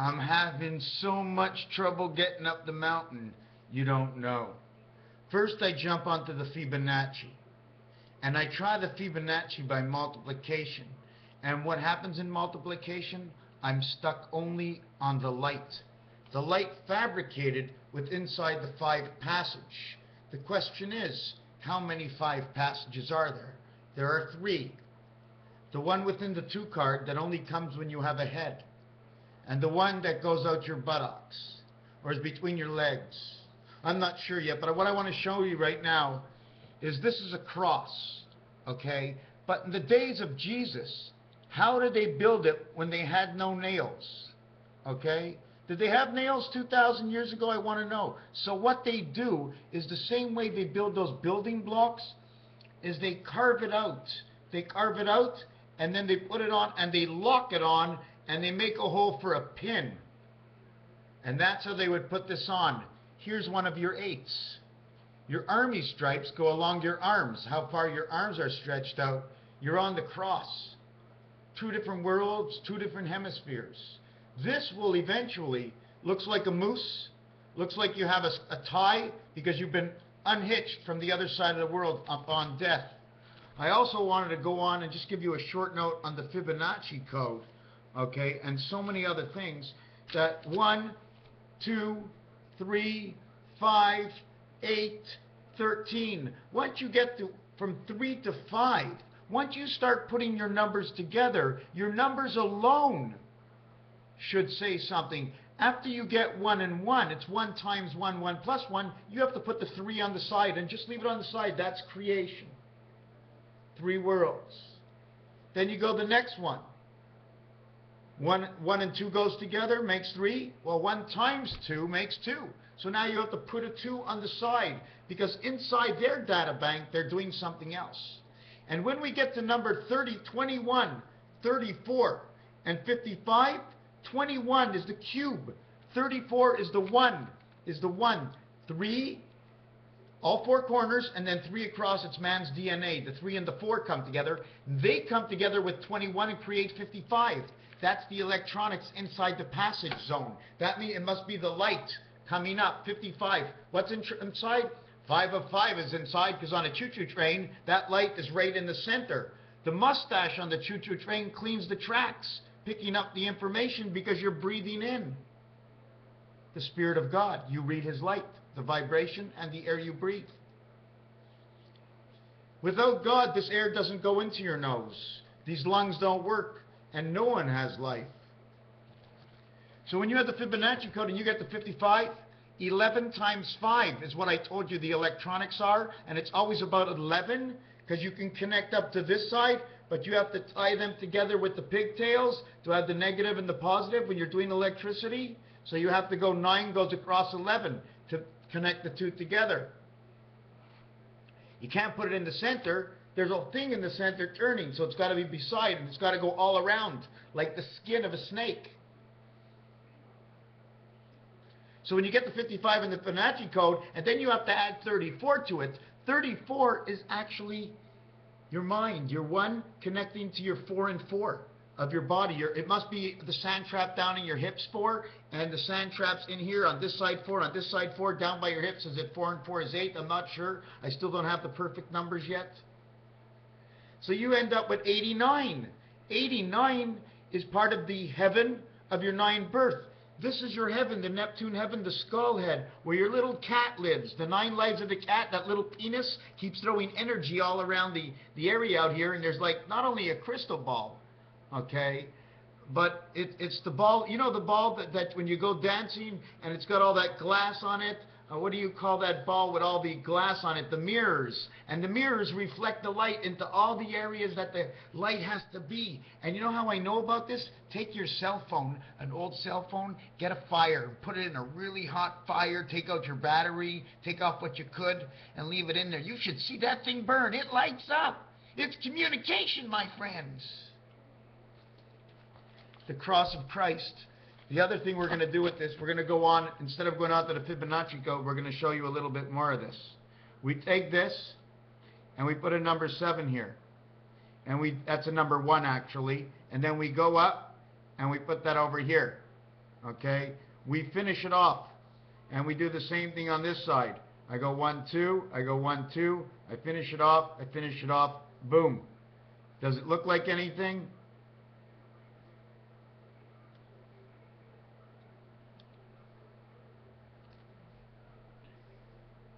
I'm having so much trouble getting up the mountain. You don't know. First I jump onto the Fibonacci. And I try the Fibonacci by multiplication. And what happens in multiplication? I'm stuck only on the light. The light fabricated with inside the 5 passage. The question is, how many 5 passages are there? There are 3. The one within the 2 card that only comes when you have a head. And the one that goes out your buttocks, or is between your legs. I'm not sure yet, but what I want to show you right now is this is a cross, okay? But in the days of Jesus, how did they build it when they had no nails, okay? Did they have nails 2,000 years ago? I want to know. So what they do is the same way they build those building blocks is they carve it out. They carve it out, and then they put it on, and they lock it on, and they make a hole for a pin. And that's how they would put this on. Here's one of your 8s. Your army stripes go along your arms. How far your arms are stretched out. You're on the cross. 2 different worlds, 2 different hemispheres. This will eventually, looks like a moose, looks like you have a tie because you've been unhitched from the other side of the world upon death. I also wanted to go on and just give you a short note on the Fibonacci code. Okay, and so many other things that 1, 2, 3, 5, 8, 13. Once you get to from 3 to 5, once you start putting your numbers together, your numbers alone should say something. After you get 1 and 1, it's 1 times 1, 1 plus 1. You have to put the 3 on the side and just leave it on the side. That's creation. 3 worlds. Then you go the next one. 1 and 2 goes together, makes 3. Well, 1 times 2 makes 2. So now you have to put a 2 on the side because inside their data bank, they're doing something else. And when we get to number 30, 21, 34, and 55, 21 is the cube. 34 is the 1, 3, all 4 corners, and then 3 across. It's man's DNA. The 3 and the 4 come together. They come together with 21 and create 55. That's the electronics inside the passage zone. That means it must be the light coming up. 55. What's inside? 5 of 5 is inside because on a choo-choo train, that light is right in the center. The mustache on the choo-choo train cleans the tracks, picking up the information because you're breathing in the Spirit of God. You read His light, the vibration, and the air you breathe. Without God, this air doesn't go into your nose. These lungs don't work. And no one has life. So when you have the Fibonacci code and you get the 55, 11 times 5 is what I told you the electronics are. And it's always about 11 because you can connect up to this side, but you have to tie them together with the pigtails to have the negative and the positive when you're doing electricity. So you have to go 9 goes across 11 to connect the 2 together. You can't put it in the center. There's a thing in the center turning, so it's got to be beside, and it's got to go all around, like the skin of a snake. So when you get the 55 in the Fibonacci code, and then you have to add 34 to it, 34 is actually your mind, your 1 connecting to your 4 and 4 of your body. It must be the sand trap down in your hips 4, and the sand traps in here on this side 4, on this side 4, down by your hips. Is it 4 and 4 is 8? I'm not sure. I still don't have the perfect numbers yet. So you end up with 89. 89 is part of the heaven of your 9 birth. This is your heaven, the Neptune heaven, the skull head, where your little cat lives. The 9 lives of the cat, that little penis, keeps throwing energy all around the area out here. And there's like not only a crystal ball, okay, but it's the ball, you know the ball that when you go dancing and it's got all that glass on it? What do you call that ball with all the glass on it? The mirrors. And the mirrors reflect the light into all the areas that the light has to be. And you know how I know about this? Take your cell phone, an old cell phone, get a fire, put it in a really hot fire, take out your battery, take off what you could, and leave it in there. You should see that thing burn. It lights up. It's communication, my friends. The cross of Christ. The other thing we're going to do with this, we're going to go on, instead of going on to the Fibonacci code, we're going to show you a little bit more of this. We take this, and we put a number 7 here. And that's a number 1, actually. And then we go up, and we put that over here. Okay? We finish it off. And we do the same thing on this side. I go 1, 2, I go 1, 2, I finish it off, boom. Does it look like anything?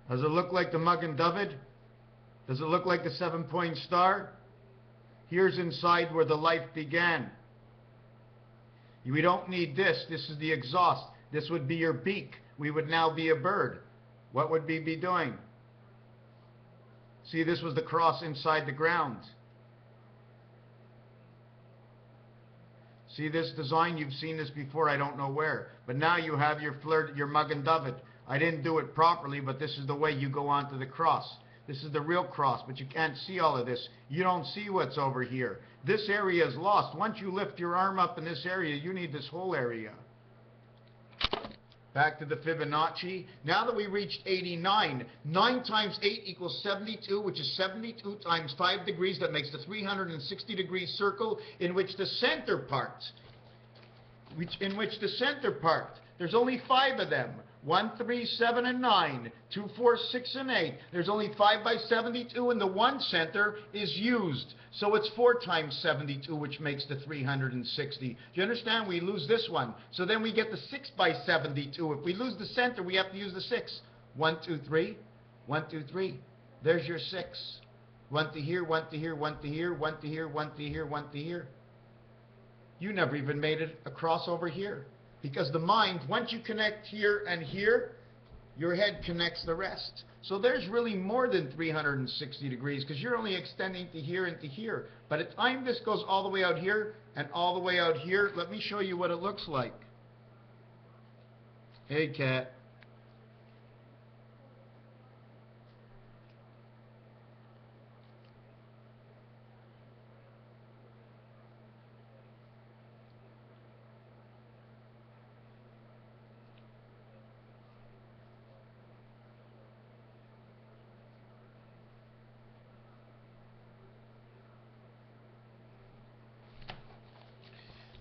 Does it look like the Magen David? Does it look like the 7-point star? Here's inside where the life began. We don't need this. This is the exhaust. This would be your beak. We would now be a bird. What would we be doing? See, this was the cross inside the ground. See this design? You've seen this before, I don't know where. But now you have your Magen David. I didn't do it properly, but this is the way you go onto the cross. This is the real cross, but you can't see all of this. You don't see what's over here. This area is lost. Once you lift your arm up in this area, you need this whole area. Back to the Fibonacci. Now that we reached 89, 9 times 8 equals 72, which is 72 times 5 degrees. That makes the 360-degree circle in which the center part, there's only 5 of them. 1, 3, 7, and 9. 2, 4, 6, and 8. There's only 5 by 72, and the one center is used. So it's 4 times 72, which makes the 360. Do you understand? We lose this one. So then we get the 6 by 72. If we lose the center, we have to use the 6. 1, 2, 3. 1, 2, 3. There's your 6. 1 to here, 1 to here, 1 to here, 1 to here, 1 to here, 1 to here. You never even made it across over here. Because the mind, once you connect here and here, your head connects the rest. So there's really more than 360 degrees because you're only extending to here and to here. By the time this goes all the way out here and all the way out here, let me show you what it looks like. Hey, cat.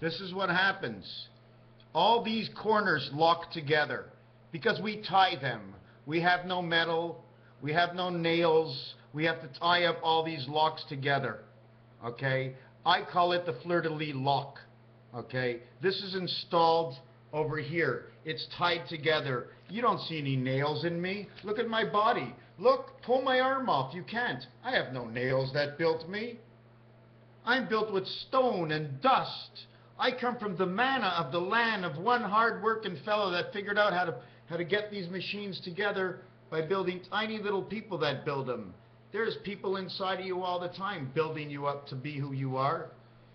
This is what happens. All these corners lock together because we tie them. We have no metal. We have no nails. We have to tie up all these locks together. Okay? I call it the fleur-de-lis lock. Okay? This is installed over here. It's tied together. You don't see any nails in me. Look at my body. Look, pull my arm off. You can't. I have no nails that built me. I'm built with stone and dust. I come from the manna of the land of one hard-working fellow that figured out how to get these machines together by building tiny little people that build them. There's people inside of you all the time building you up to be who you are.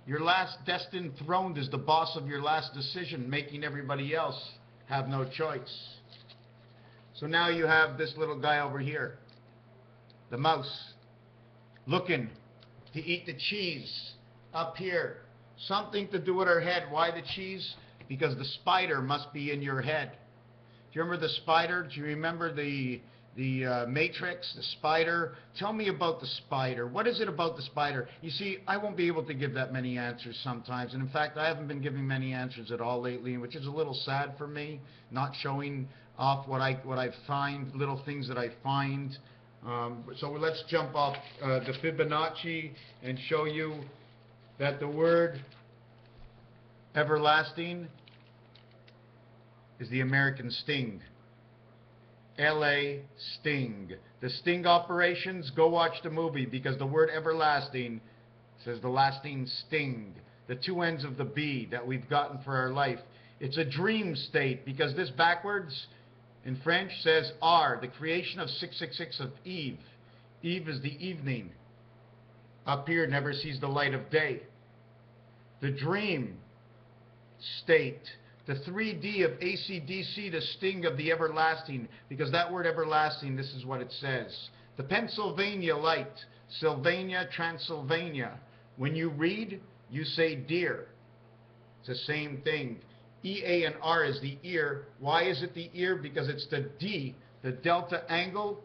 Your last destined throne is the boss of your last decision, making everybody else have no choice. So now you have this little guy over here, the mouse, looking to eat the cheese up here. Something to do with her head. Why the cheese? Because the spider must be in your head. Do you remember the spider? Do you remember the Matrix, the spider? Tell me about the spider. What is it about the spider? You see, I won't be able to give that many answers sometimes. And in fact, I haven't been giving many answers at all lately, which is a little sad for me, not showing off what I find, little things that I find. So let's jump off the Fibonacci and show you that the word everlasting is the American sting. L.A. sting. The sting operations, go watch the movie because the word everlasting says the lasting sting. The 2 ends of the B that we've gotten for our life. It's a dream state because this backwards in French says R, the creation of 666 of Eve. Eve is the evening. Up here never sees the light of day. The dream state, the 3D of AC/DC, the sting of the everlasting, because that word everlasting, this is what it says. The Pennsylvania light, Sylvania, Transylvania. When you read, you say dear. It's the same thing. EA and R is the ear. Why is it the ear? Because it's the D, the delta angle,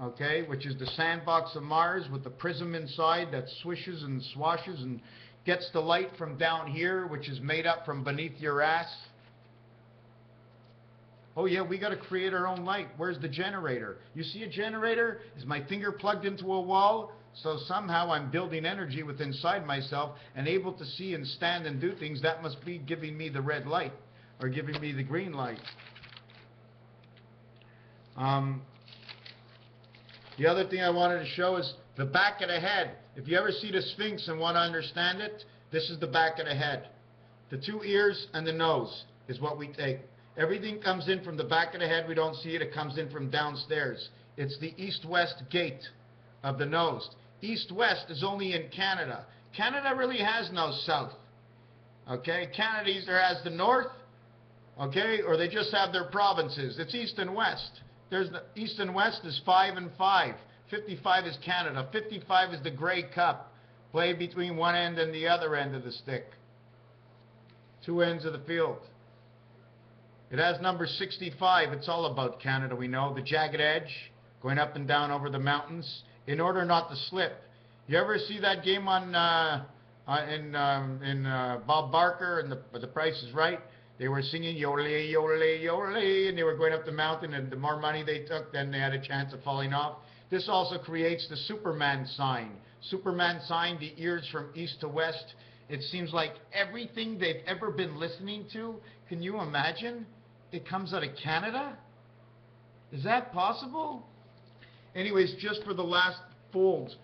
okay, which is the sandbox of Mars with the prism inside that swishes and swashes and gets the light from down here, which is made up from beneath your ass. Oh yeah, we got to create our own light. Where's the generator? You see a generator? Is my finger plugged into a wall? So somehow I'm building energy within inside myself and able to see and stand and do things. That must be giving me the red light or giving me the green light. The other thing I wanted to show is the back of the head. If you ever see the Sphinx and want to understand it, this is the back of the head. The two ears and the nose is what we take. Everything comes in from the back of the head. We don't see it. It comes in from downstairs. It's the east-west gate of the nose. East-west is only in Canada. Canada really has no south. Okay? Canada either has the north, okay, or they just have their provinces. It's east and west. There's the east and west is 5 and 5. 55 is Canada. 55 is the Grey Cup. Play between one end and the other end of the stick. Two ends of the field. It has number 65. It's all about Canada, we know. The jagged edge, going up and down over the mountains, in order not to slip. You ever see that game on Bob Barker and the Price is Right? They were singing yole, yole, yole, and they were going up the mountain, and the more money they took, then they had a chance of falling off. This also creates the Superman sign. Superman sign, the ears from east to west. It seems like everything they've ever been listening to, can you imagine? It comes out of Canada? Is that possible? Anyways, just for the last fold,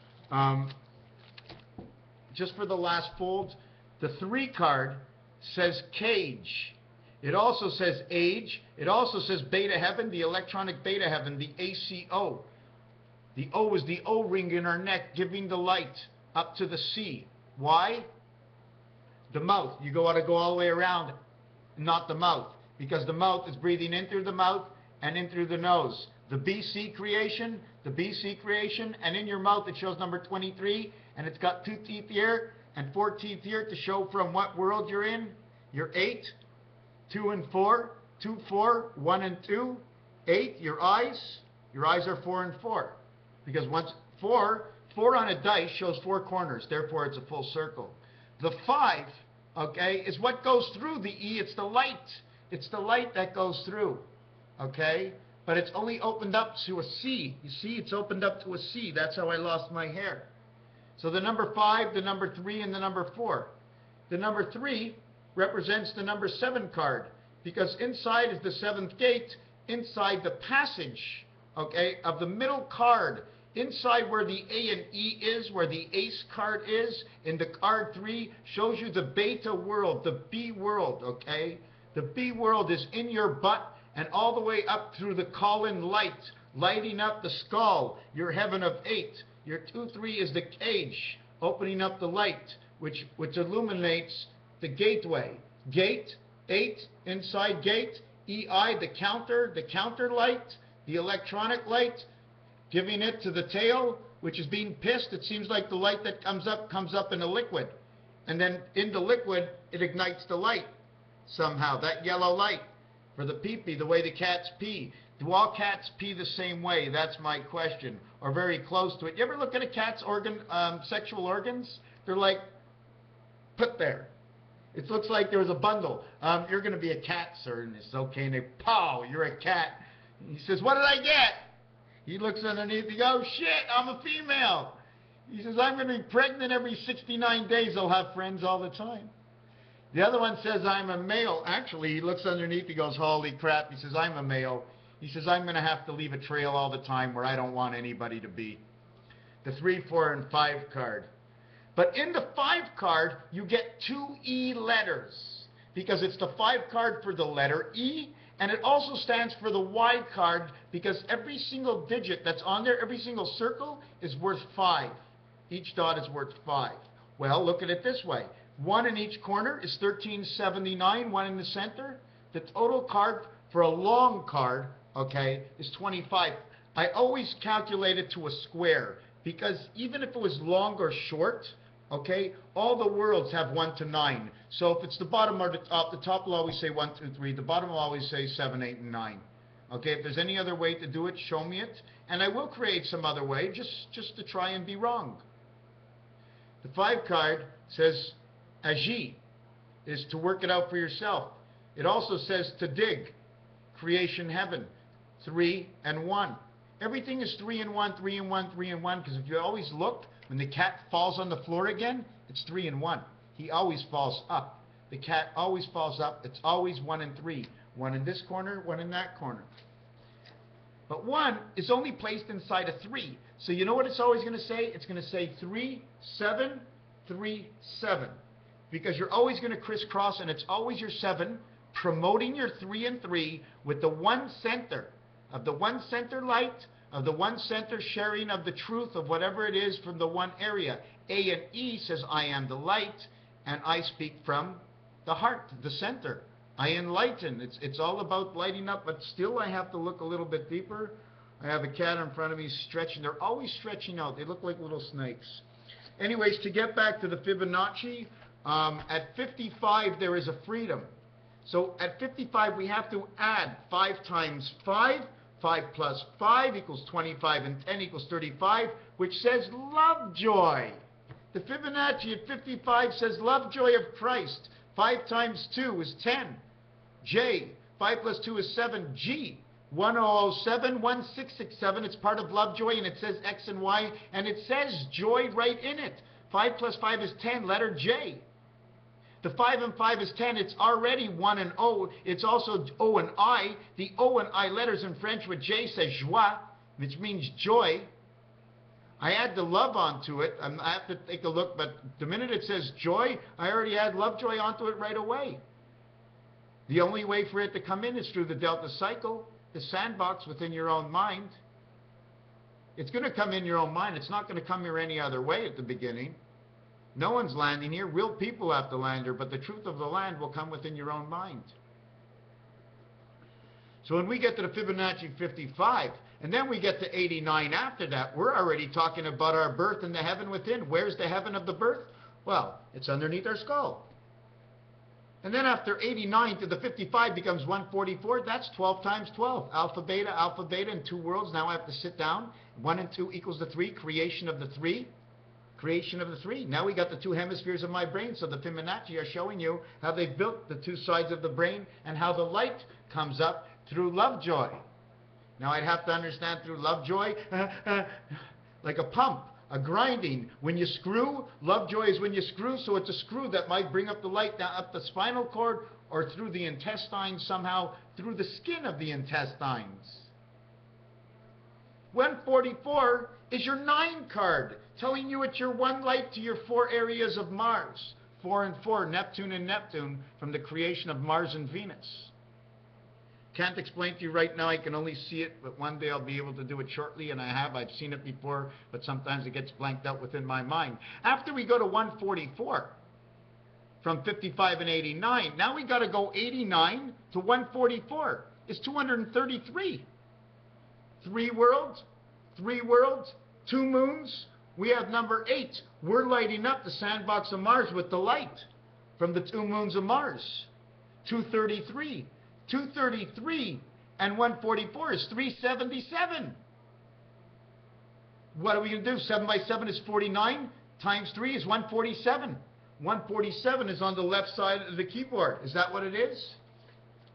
the 3 card says cage. It also says age. It also says beta heaven, the electronic beta heaven, the ACO. The O is the O-ring in our neck, giving the light up to the C. Why? The mouth. You got to go all the way around, not the mouth, because the mouth is breathing in through the mouth and in through the nose. The BC creation, and in your mouth it shows number 23, and it's got 2 teeth here and 4 teeth here to show from what world you're in. You're 8, 2 and 4, 2, 4, 1 and 2, 8. Your eyes are 4 and 4, because once 4 on a dice shows 4 corners, therefore it's a full circle. The 5, okay, is what goes through the E. It's the light. It's the light that goes through, okay? But it's only opened up to a C. You see, it's opened up to a C. That's how I lost my hair. So the number 5, the number 3, and the number 4. The number 3 represents the number 7 card, because inside is the 7th gate, inside the passage, okay, of the middle card, inside where the A and E is, where the ace card is, in the card 3, shows you the beta world, the B world, okay? The B world is in your butt and all the way up through the colon light, lighting up the skull, your heaven of 8. Your 2-3 is the cage, opening up the light, which illuminates the gateway. Gate, 8, inside gate, EI, the counter light, the electronic light, giving it to the tail, which is being pissed. It seems like the light that comes up in a liquid. And then in the liquid, it ignites the light somehow, that yellow light. For the pee-pee, the way the cats pee. Do all cats pee the same way? That's my question. Or very close to it. You ever look at a cat's sexual organs? They're like put there. It looks like there was a bundle. You're going to be a cat, sir. And it's okay. And they, pow, you're a cat. And he says, what did I get? He looks underneath. He goes, shit, I'm a female. He says, I'm going to be pregnant every 69 days. I'll have friends all the time. The other one says, I'm a male. Actually, he looks underneath. He goes, holy crap. He says, I'm a male. He says, I'm going to have to leave a trail all the time where I don't want anybody to be. The 3, 4, and 5 card. But in the 5 card, you get 2 E letters, because it's the 5 card for the letter E, and it also stands for the Y card, because every single digit that's on there, every single circle, is worth 5. Each dot is worth 5. Well, look at it this way. 1 in each corner is 1379, 1 in the center. The total card for a long card, okay, is 25. I always calculate it to a square, because even if it was long or short, okay, all the worlds have 1 to 9. So if it's the bottom or the top will always say 1, 2, 3. The bottom will always say 7, 8, and 9. Okay, if there's any other way to do it, show me it. And I will create some other way just to try and be wrong. The 5 card says agir, is to work it out for yourself. It also says to dig. creation heaven, 3 and 1. Everything is 3 and 1, 3 and 1, 3 and 1, because if you always look, when the cat falls on the floor again, it's 3 and 1. He always falls up. The cat always falls up. It's always 1 and 3. 1 in this corner, 1 in that corner. But 1 is only placed inside a 3. So you know what it's always going to say? It's going to say 3, 7, 3, 7. Because you're always going to crisscross, and it's always your 7 promoting your 3 and 3 with the 1 center of the 1 center light, of the 1 center sharing of the truth of whatever it is from the 1 area. A and E says, I am the light, and I speak from the heart, the center. I enlighten. It's all about lighting up, but still I have to look a little bit deeper. I have a cat in front of me stretching. They're always stretching out. They look like little snakes. Anyways, to get back to the Fibonacci, at 55 there is a freedom. So at 55 we have to add 5 times 5. 5 plus 5 equals 25, and 10 equals 35, which says love joy. The Fibonacci at 55 says love joy of Christ. 5 times 2 is 10. J. 5 plus 2 is 7. G. 1007, 1667. It's part of love joy, and it says X and Y, and it says joy right in it. 5 plus 5 is 10, letter J. The 5 and 5 is 10. It's already 1 and O. It's also O and I. The O and I letters in French with J says joie, which means joy. I add the love onto it. I have to take a look, but the minute it says joy, I already add love joy onto it right away. The only way for it to come in is through the delta cycle, the sandbox within your own mind. It's going to come in your own mind. It's not going to come here any other way at the beginning. No one's landing here. Real people have to land here, but the truth of the land will come within your own mind. So when we get to the Fibonacci 55, and then we get to 89 after that, we're already talking about our birth and the heaven within. Where's the heaven of the birth? Well, it's underneath our skull. And then after 89 to the 55 becomes 144. That's 12 times 12. Alpha, beta, and 2 worlds. Now I have to sit down. 1 and 2 equals the 3. Creation of the 3. Creation of the 3. Now we got the 2 hemispheres of my brain. So the Fibonacci are showing you how they built the 2 sides of the brain and how the light comes up through love joy. Now I'd have to understand through love joy, like a pump, a grinding. When you screw, love joy is when you screw, so it's a screw that might bring up the light down up the spinal cord or through the intestines somehow, through the skin of the intestines. 144 is your 9 card, telling you it's your 1 light to your 4 areas of Mars. 4 and 4, Neptune and Neptune, from the creation of Mars and Venus. Can't explain to you right now. I can only see it, but one day I'll be able to do it shortly, and I have. I've seen it before, but sometimes it gets blanked out within my mind. After we go to 144, from 55 and 89, now we got to go 89 to 144. It's 233. 3 worlds, 2 moons. We have number 8. We're lighting up the sandbox of Mars with the light from the 2 moons of Mars. 233. 233 and 144 is 377. What are we going to do? 7 by 7 is 49. Times 3 is 147. 147 is on the left side of the keyboard. Is that what it is?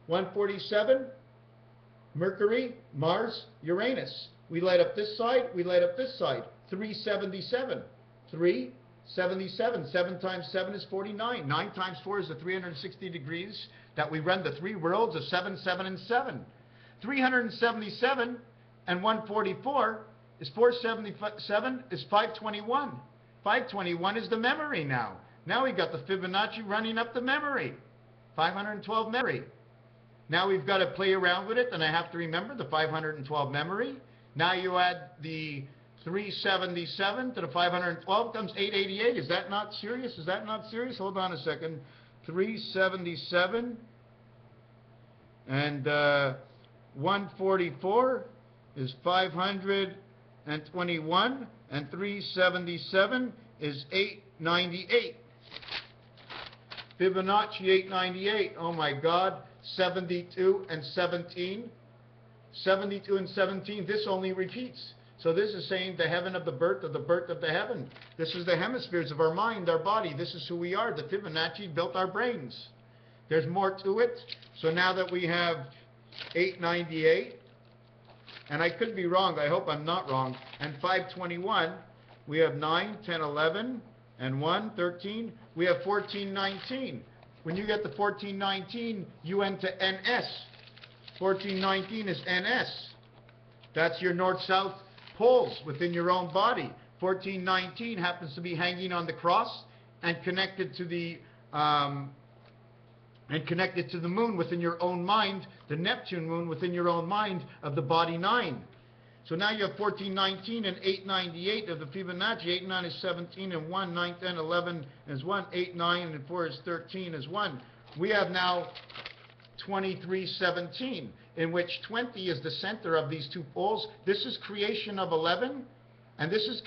147. Mercury, Mars, Uranus. We light up this side. We light up this side. 377. 377. 7 times 7 is 49. 9 times 4 is the 360 degrees that we run the 3 worlds of 7, 7, and 7. 377 and 144 is 477 is 521. 521 is the memory now. Now we've got the Fibonacci running up the memory. 512 memory. Now we've got to play around with it, and I have to remember the 512 memory. Now you add the 377 to the 512 comes 888. Is that not serious? Is that not serious? Hold on a second. 377 and 144 is 521, and 377 is 898. Fibonacci 898. Oh my God. 72 and 17. 72 and 17. This only repeats. So this is saying the heaven of the birth of the heaven. This is the hemispheres of our mind, our body. This is who we are. The Fibonacci built our brains. There's more to it. So now that we have 898, and I could be wrong, I hope I'm not wrong, and 521, we have 9, 10, 11, and 1, 13, we have 1419. When you get to 1419, you enter NS. 1419 is NS. That's your north-south poles within your own body. 1419 happens to be hanging on the cross and connected to the moon within your own mind, the Neptune moon within your own mind of the body 9. So now you have 1419 and 898 of the Fibonacci. 8, 9 is 17 and 1, 9, 10, 11 is 1, 8, 9 and 4 is 13 is 1. We have now 2317, in which 20 is the center of these two poles. This is creation of 11, and this is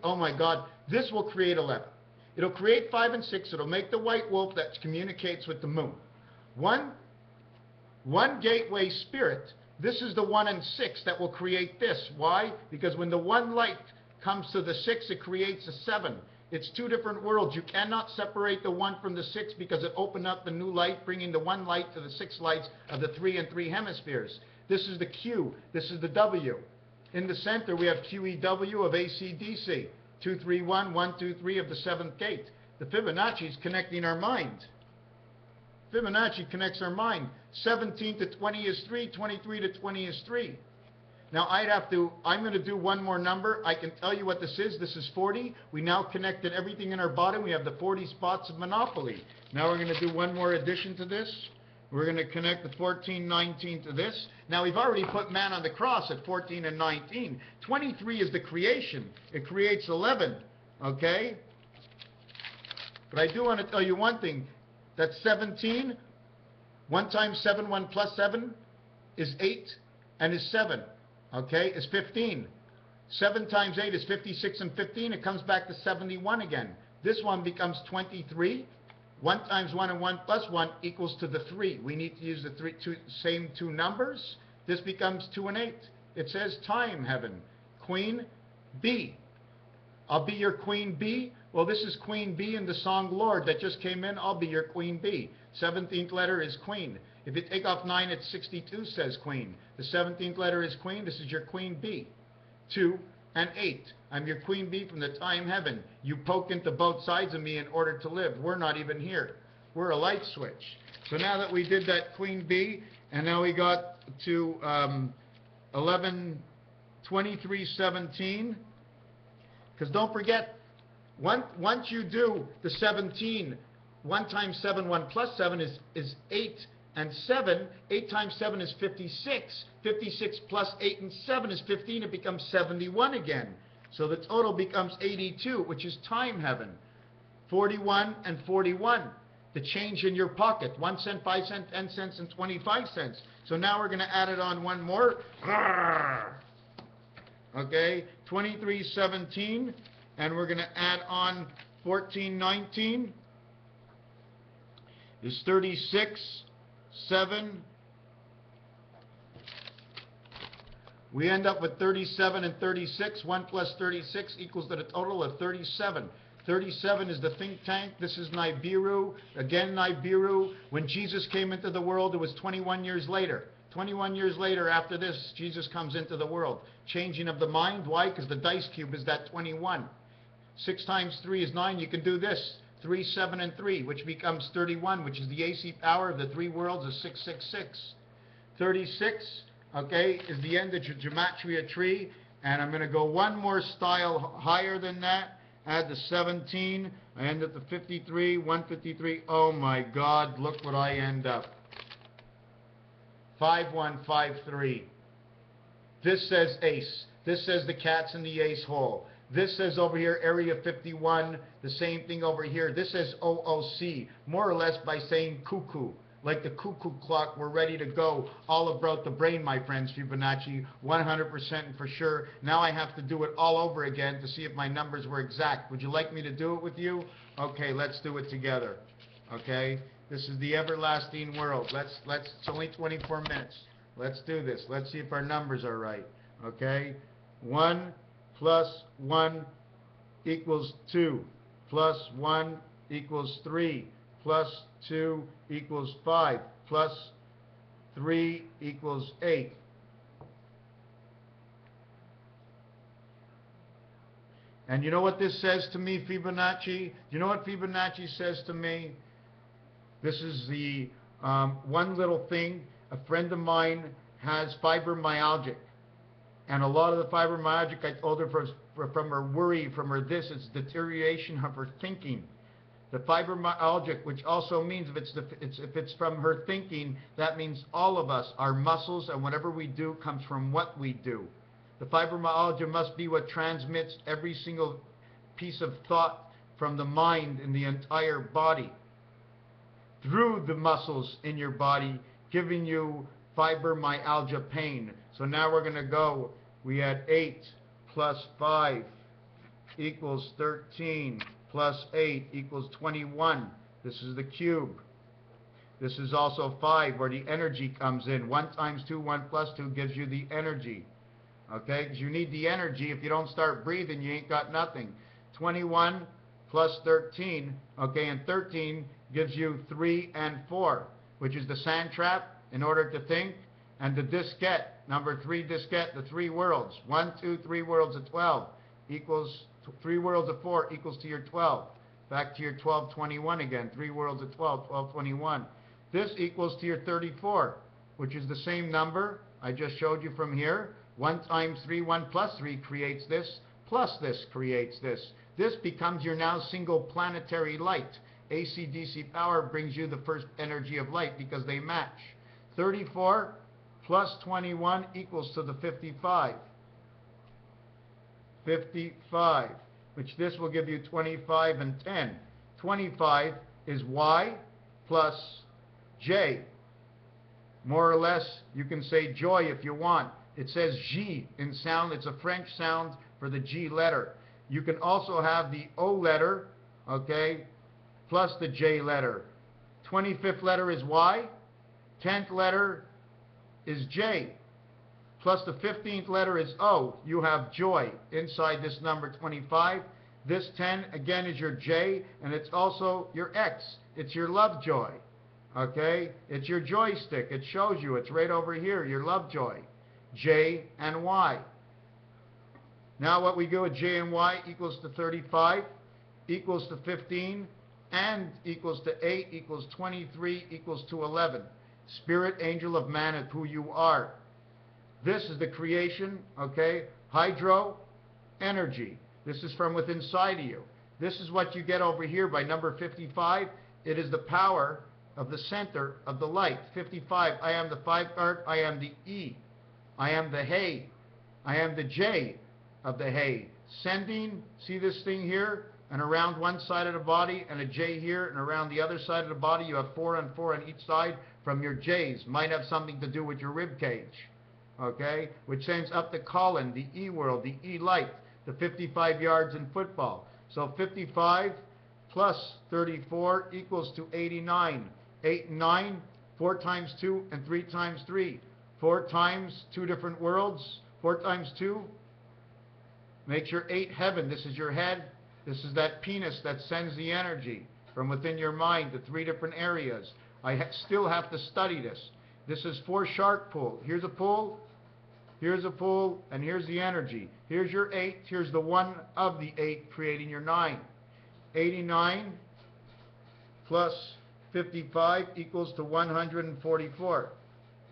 oh my God, this will create 11. It'll create 5 and 6. It'll make the white wolf that communicates with the moon. One gateway spirit. This is the 1 and 6 that will create this. Why? Because when the 1 light comes to the 6, it creates a 7. It's two different worlds. You cannot separate the 1 from the 6 because it opened up the new light, bringing the 1 light to the 6 lights of the 3 and 3 hemispheres. This is the Q. This is the W. In the center, we have QEW of AC/DC. 231, 1, 2, 3 of the 7th gate. The Fibonacci is connecting our mind. Fibonacci connects our mind. 17 to 20 is 3, 23 to 20 is 3. Now I'm going to do one more number. I can tell you what this is. This is 40. We now connected everything in our body. We have the 40 spots of Monopoly. Now we're going to do one more addition to this. We're going to connect the 14, 19 to this. Now we've already put man on the cross at 14 and 19. 23 is the creation. It creates 11. Okay? But I do want to tell you one thing. That's 17. 1 times 7, 1 plus 7 is 8 and is 7. Okay, is 15. 7 times 8 is 56 and 15. It comes back to 71 again. This one becomes 23. 1 times 1 and 1 plus 1 equals to the 3. We need to use the same two numbers. This becomes 2 and 8. It says time heaven. Queen bee. I'll be your queen bee. Well, this is Queen Bee in the song Lord that just came in. I'll be your queen bee. 17th letter is queen. If you take off 9, it's 62, says queen. The 17th letter is queen. This is your queen bee. 2 and 8. I'm your queen bee from the time heaven. You poke into both sides of me in order to live. We're not even here. We're a light switch. So now that we did that queen bee, and now we got to 2317, because don't forget, once you do the 17, 1 times 7, 1 plus 7 is 8 and 7. 8 times 7 is 56. 56 plus 8 and 7 is 15. It becomes 71 again. So the total becomes 82, which is time heaven. 41 and 41. The change in your pocket. 1 cent, 5 cents, 10 cents, and 25 cents. So now we're going to add it on one more. Okay, 2317. And we're going to add on 1419 is 36, 7. We end up with 37 and 36. 1 plus 36 equals to the total of 37. 37 is the think tank. This is Nibiru. Again, Nibiru. When Jesus came into the world, it was 21 years later. 21 years later after this, Jesus comes into the world. Changing of the mind. Why? Because the dice cube is that 21. 6 times 3 is 9. You can do this. 3, 7, and 3, which becomes 31, which is the AC power of the 3 worlds of 666. 36, okay, is the end of your gematria tree. And I'm going to go one more style higher than that. Add the 17. I end up the 53, 153. Oh my God, look what I end up. 5153. This says ace. This says the cat's in the ace hole. This says over here, Area 51, the same thing over here. This says OOC, more or less by saying cuckoo. Like the cuckoo clock, we're ready to go. All about the brain, my friends, Fibonacci, 100% and for sure. Now I have to do it all over again to see if my numbers were exact. Would you like me to do it with you? Okay, let's do it together. Okay, this is the everlasting world. It's only 24 minutes. Let's do this. Let's see if our numbers are right. Okay, 1 plus 1 equals 2, plus 1 equals 3, plus 2 equals 5, plus 3 equals 8. And you know what this says to me, Fibonacci? You know what Fibonacci says to me? This is the one little thing. A friend of mine has fibromyalgia. And a lot of the fibromyalgia, I told her, from her worry, from her this, it's deterioration of her thinking. The fibromyalgia, which also means if it's from her thinking, that means all of us, our muscles and whatever we do comes from what we do. The fibromyalgia must be what transmits every single piece of thought from the mind in the entire body through the muscles in your body, giving you fibromyalgia pain. So now we're going to go. We had 8 plus 5 equals 13 plus 8 equals 21. This is the cube. This is also 5 where the energy comes in. 1 times 2, 1 plus 2 gives you the energy. Okay, because you need the energy. If you don't start breathing, you ain't got nothing. 21 plus 13, okay, and 13 gives you 3 and 4, which is the sand trap in order to think, and the diskette, number 3 diskette, the 3 worlds. 1, 2, 3 worlds of 12 equals 3 worlds of 4 equals to your 12. Back to your 1221 again. 3 worlds of 12, 1221. This equals to your 34, which is the same number I just showed you from here. 1 times 3, 1 plus 3 creates this, plus this creates this. This becomes your now single planetary light. AC/DC power brings you the first energy of light because they match. 34 plus 21 equals to the 55. 55, which this will give you 25 and 10. 25 is Y plus J. More or less, you can say joy if you want. It says G in sound. It's a French sound for the G letter. You can also have the O letter, okay, plus the J letter. 25th letter is Y. 10th letter is J. Plus the 15th letter is O. You have joy inside this number 25. This 10, again, is your J, and it's also your X. It's your love joy, okay? It's your joystick. It shows you. It's right over here, your love joy. J and Y. Now what we do with J and Y equals to 35, equals to 15, and equals to 8, equals 23, equals to 11. Spirit, angel of man is who you are. This is the creation, okay? Hydro, energy. This is from within inside of you. This is what you get over here by number 55. It is the power of the center of the light. 55, I am the 5 card, I am the E. I am the hay. I am the J of the hay. Sending, see this thing here? And around one side of the body, and a J here, and around the other side of the body, you have 4 and 4 on each side from your J's. Might have something to do with your rib cage, okay? Which sends up the colon, the E world, the E light, the 55 yards in football. So 55 plus 34 equals to 89. 8 and 9, 4 times 2, and 3 times 3. 4 times 2 different worlds. 4 times 2 makes your 8 heaven. This is your head. This is that penis that sends the energy from within your mind to 3 different areas. I still have to study this. This is 4 shark pool. Here's a pool. Here's a pool. And here's the energy. Here's your 8. Here's the 1 of the 8 creating your 9. 89 plus 55 equals to 144.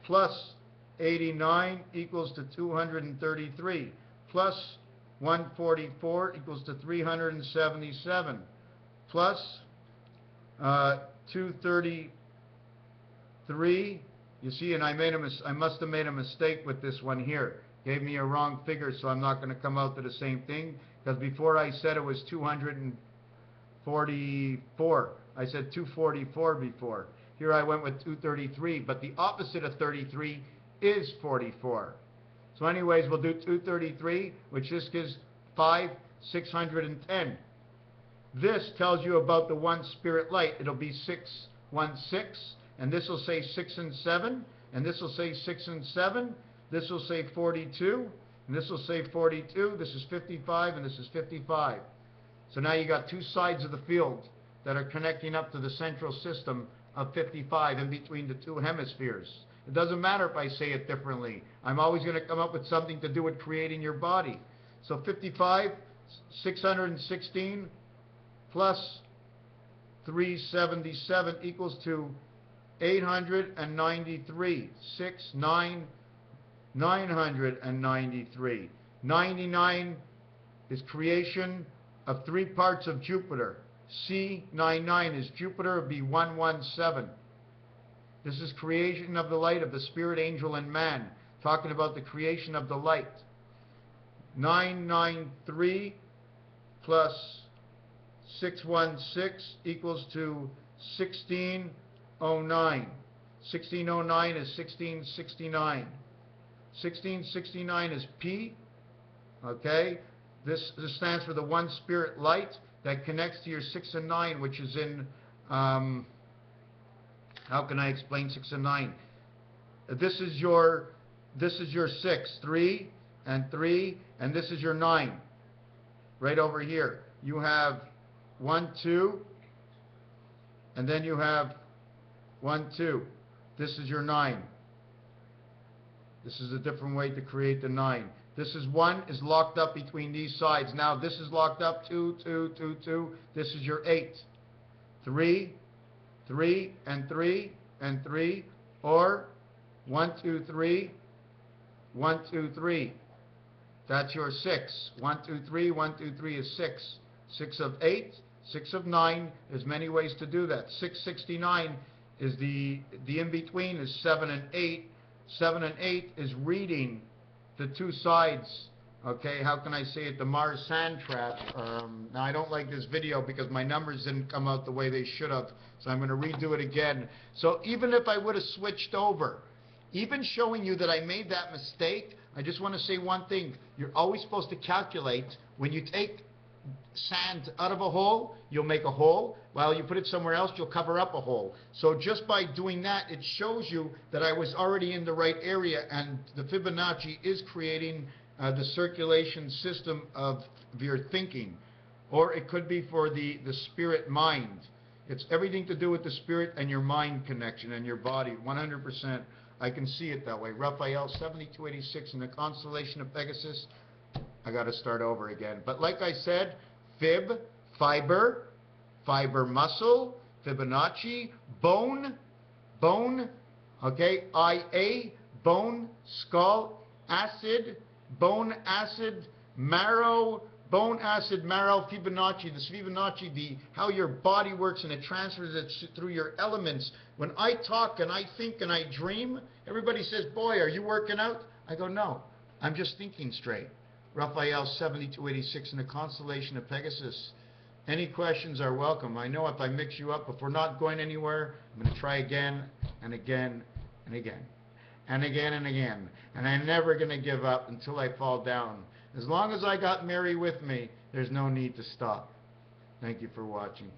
Plus 89 equals to 233. Plus 144 equals to 377. Plus 233. You see, and I must have made a mistake with this one here. Gave me a wrong figure, so I'm not going to come out to the same thing. Because before I said it was 244. I said 244 before. Here I went with 233, but the opposite of 33 is 44. So anyways, we'll do 233, which this gives 610. This tells you about the one spirit light. It'll be 616, and this will say 6 and 7, and this will say 6 and 7. This will say 42, and this will say 42. This is 55, and this is 55. So now you got 2 sides of the field that are connecting up to the central system of 55 in between the 2 hemispheres. It doesn't matter if I say it differently. I'm always going to come up with something to do with creating your body. So 55, 616 plus 377 equals to 893. 993. 99 is creation of 3 parts of Jupiter. C99 is Jupiter, would be 117. This is creation of the light of the spirit, angel, and man. Talking about the creation of the light. 993 plus 616 equals to 1609. 1609 is 1669. 1669 is P. Okay? This stands for the one spirit light that connects to your 6 and 9, which is in, how can I explain 6 and 9? This is your 6, 3 and 3, and this is your 9. Right over here. You have 1, 2, and then you have 1, 2. This is your 9. This is a different way to create the 9. This is 1 is locked up between these sides. Now this is locked up 2, 2, 2, 2. This is your 8. 3, 3 and 3 and 3, or 1, 2, 3, 1, 2, 3. That's your 6. 1, 2, 3, 1, 2, 3 is 6. 6 of 8, 6 of 9. There's many ways to do that. 669 is the in-between is 7 and 8. 7 and 8 is reading the 2 sides. Okay, how can I say it? The Mars sand trap. Now I don't like this video because my numbers didn't come out the way they should have. So I'm going to redo it again. So even if I would have switched over, even showing you that I made that mistake, I just want to say one thing. You're always supposed to calculate when you take sand out of a hole, you'll make a hole. While you put it somewhere else, you'll cover up a hole. So just by doing that, it shows you that I was already in the right area, and the Fibonacci is creating the circulation system of your thinking. Or it could be for the spirit mind. It's everything to do with the spirit and your mind connection and your body, 100%. I can see it that way. Raphael 7286 in the constellation of Pegasus. I got to start over again. But like I said, fib, fiber, fiber muscle, Fibonacci, bone, okay, IA, bone, skull, acid, bone acid, marrow, bone acid, marrow, Fibonacci. This Fibonacci, how your body works, and it transfers it through your elements. When I talk and I think and I dream, everybody says, boy, are you working out? I go, no, I'm just thinking straight. Raphael 7286 in the constellation of Pegasus. Any questions are welcome. I know if I mix you up, if we're not going anywhere, I'm going to try again and again and again and again and again. And I'm never going to give up until I fall down. As long as I got Mary with me, there's no need to stop. Thank you for watching.